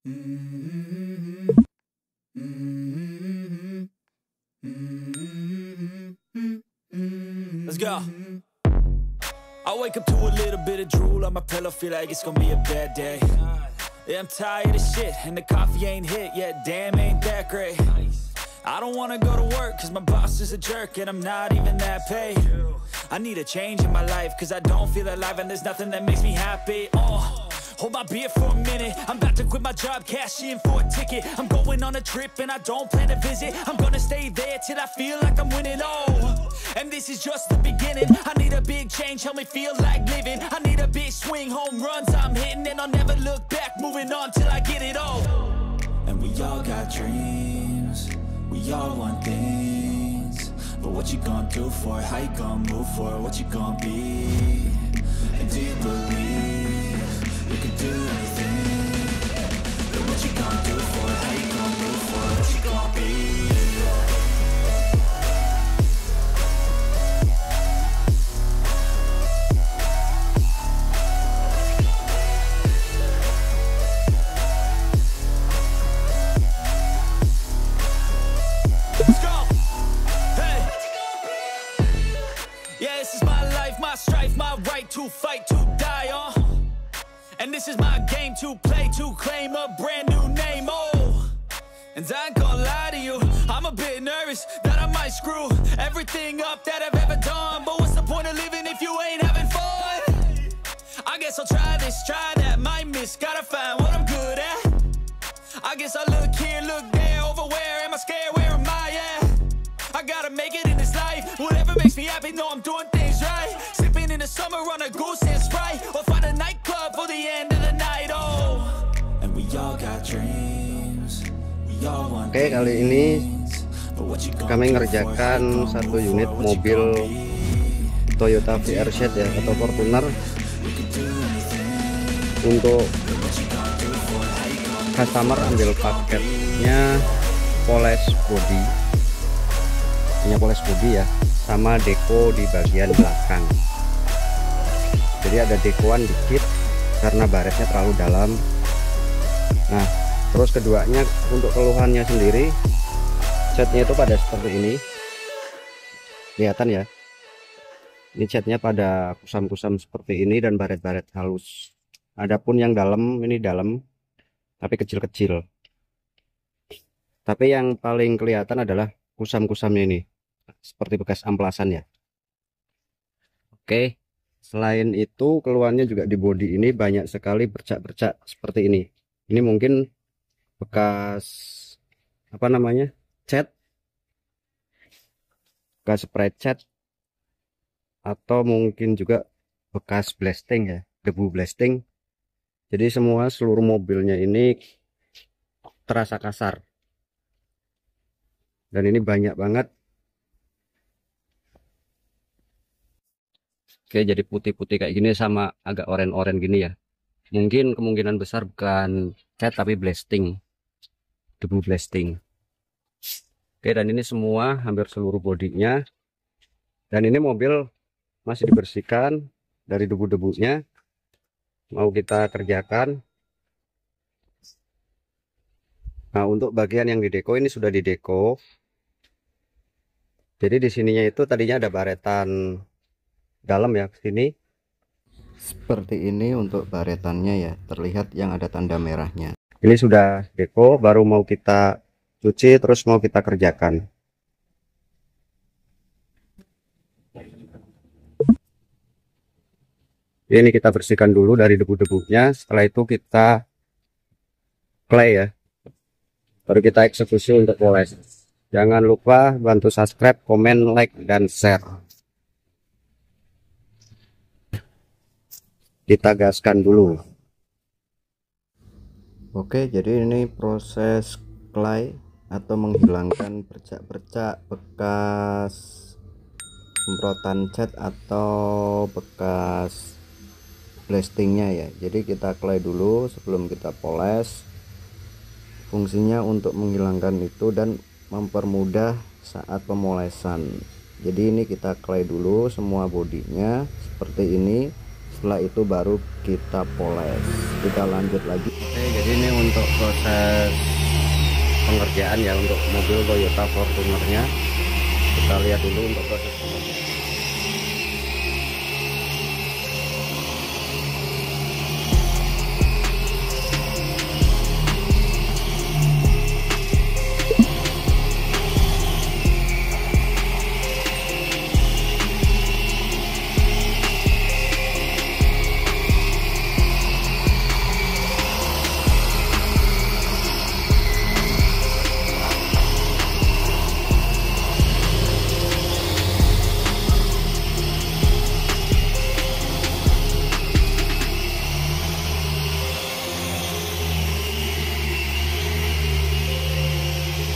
Let's go. I wake up to a little bit of drool on my pillow, feel like it's gonna be a bad day. Yeah, I'm tired of shit, and the coffee ain't hit yet, damn, ain't that great. I don't wanna go to work, cause my boss is a jerk, and I'm not even that paid. I need a change in my life, cause I don't feel alive, and there's nothing that makes me happy. Hold my beer for a minute, I'm about to quit my job, cash in for a ticket. I'm going on a trip and I don't plan to visit. I'm gonna stay there till I feel like I'm winning, and this is just the beginning. I need a big change, help me feel like living. I need a big swing, home runs I'm hitting, and I'll never look back, moving on till I get it all. And we all got dreams, we all want things, but what you gonna do for it? How you gonna move for it? What you gonna be? And do you believe you can do anything? But what you gonna do for it? How you gonna move for it? What you gonna be? Let's go! Hey! Yeah, this is my life, my strife, my right to fight, to die on. And this is my game to play, to claim a brand new name, And I ain't gonna lie to you, I'm a bit nervous that I might screw everything up that I've ever done. But what's the point of living if you ain't having fun? I guess I'll try this, try that, might miss, gotta find what I'm good at. I guess I look here, look there, over where am I scared, where am I at? I gotta make it in this life, whatever makes me happy, know I'm doing things right. Sipping in the summer on a goose and Sprite, or find a nightclub for the end of the night, And we all got dreams, we all want. Oke, kali ini kami ngerjakan satu unit mobil Toyota VRZ ya, atau Fortuner, untuk customer ambil paketnya poles body, punya poles body ya, sama deko di bagian belakang. Jadi ada dekoan dikit karena baretnya terlalu dalam. Nah, terus keduanya untuk keluhannya sendiri, catnya itu pada seperti ini, kelihatan ya, ini catnya pada kusam-kusam seperti ini dan baret-baret halus. Adapun yang dalam, ini dalam tapi kecil-kecil, tapi yang paling kelihatan adalah kusam-kusamnya ini, seperti bekas amplasan ya. Oke, selain itu keluhannya juga di bodi ini banyak sekali bercak-bercak seperti ini. Ini mungkin bekas apa namanya, cat, bekas spray cat, atau mungkin juga bekas blasting ya, debu blasting. Jadi seluruh mobilnya ini terasa kasar, dan ini banyak banget. Oke, jadi putih-putih kayak gini sama agak oranye-oranye gini ya. Mungkin kemungkinan besar bukan cat tapi blasting, debu blasting. Oke, dan ini semua hampir seluruh bodinya, dan ini mobil masih dibersihkan dari debu-debunya, mau kita kerjakan. Nah, untuk bagian yang dideko ini sudah dideko. Jadi di sininya itu tadinya ada baretan dalam ya, ke sini seperti ini untuk baretannya ya, terlihat yang ada tanda merahnya. Ini sudah deko, baru mau kita cuci, terus mau kita kerjakan. Ini kita bersihkan dulu dari debu-debunya, setelah itu kita clay ya, baru kita eksekusi untuk poles. Jangan lupa bantu subscribe, komen, like, dan share. Kita gaskan dulu. Oke, jadi ini proses clay atau menghilangkan bercak-bercak bekas semprotan cat atau bekas blastingnya ya. Jadi kita clay dulu sebelum kita poles. Fungsinya untuk menghilangkan itu dan mempermudah saat pemolesan. Jadi ini kita clay dulu semua bodinya seperti ini. setelah itu baru kita poles. Kita lanjut lagi. Oke, jadi ini untuk proses pengerjaan ya untuk mobil Toyota Fortuner-nya. Kita lihat dulu untuk proses pengerjaan.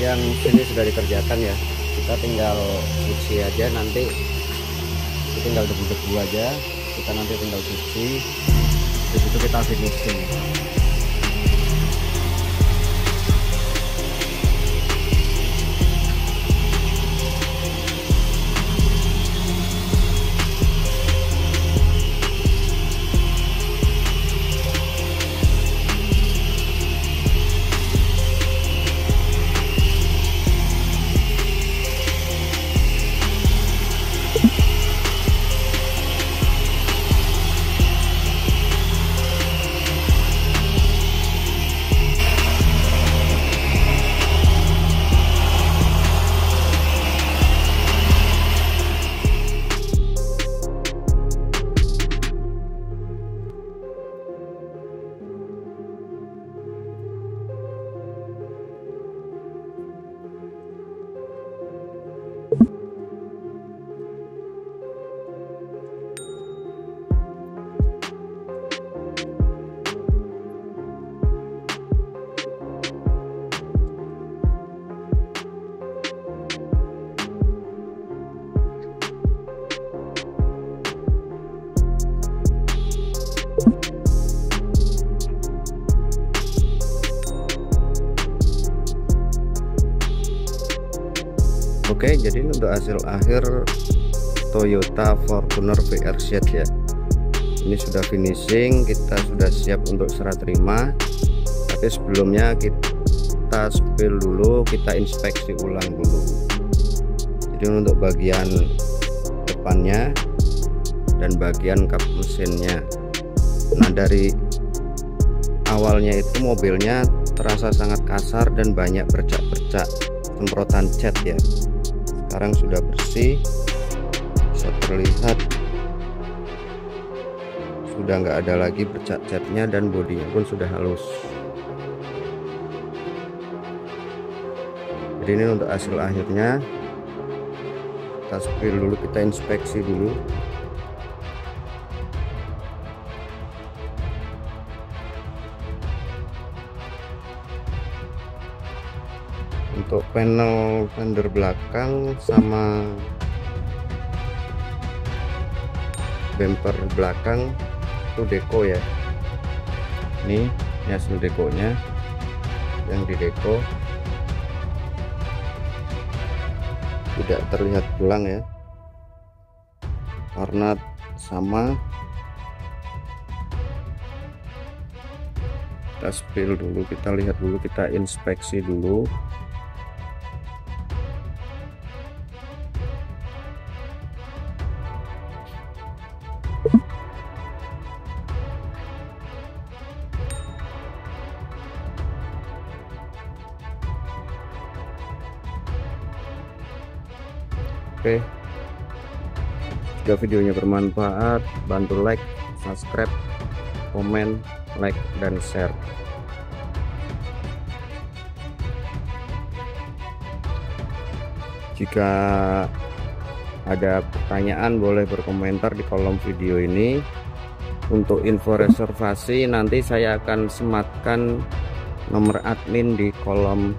Yang sini sudah dikerjakan ya, kita tinggal cuci aja, nanti tinggal debu-debu aja, kita nanti tinggal cuci, terus itu kita finishing. Oke, jadi untuk hasil akhir Toyota Fortuner VRZ ya, ini sudah finishing, kita sudah siap untuk serah terima. Tapi sebelumnya kita spill dulu, kita inspeksi ulang dulu. Jadi untuk bagian depannya dan bagian kap mesinnya, nah dari awalnya itu mobilnya terasa sangat kasar dan banyak bercak-bercak semprotan cat ya. Sekarang sudah bersih, bisa terlihat sudah nggak ada lagi bercak catnya dan bodinya pun sudah halus. Jadi ini untuk hasil akhirnya, kita spill dulu, kita inspeksi dulu. Untuk panel fender belakang sama bumper belakang itu deko ya. Ini hasil dekonya, yang di deko tidak terlihat pulang ya, karena sama. Kita spill dulu, kita lihat dulu, kita inspeksi dulu. Oke, jika videonya bermanfaat, bantu like, subscribe, komen, like, dan share. Jika ada pertanyaan boleh berkomentar di kolom video ini. Untuk info reservasi nanti saya akan sematkan nomor admin di kolom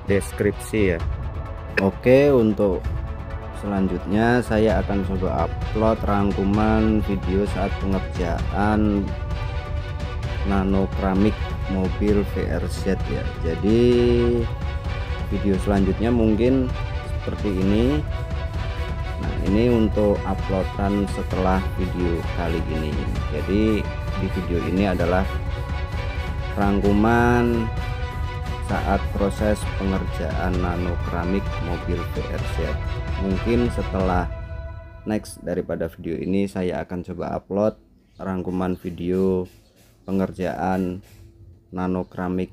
deskripsi ya. Oke, untuk selanjutnya saya akan coba upload rangkuman video saat pengerjaan nano keramik mobil VRZ ya. Jadi video selanjutnya mungkin seperti ini. Nah, ini untuk uploadan setelah video kali ini. Jadi di video ini adalah rangkuman saat proses pengerjaan nano keramik mobil VRZ. Mungkin setelah next daripada video ini saya akan coba upload rangkuman video pengerjaan nano keramik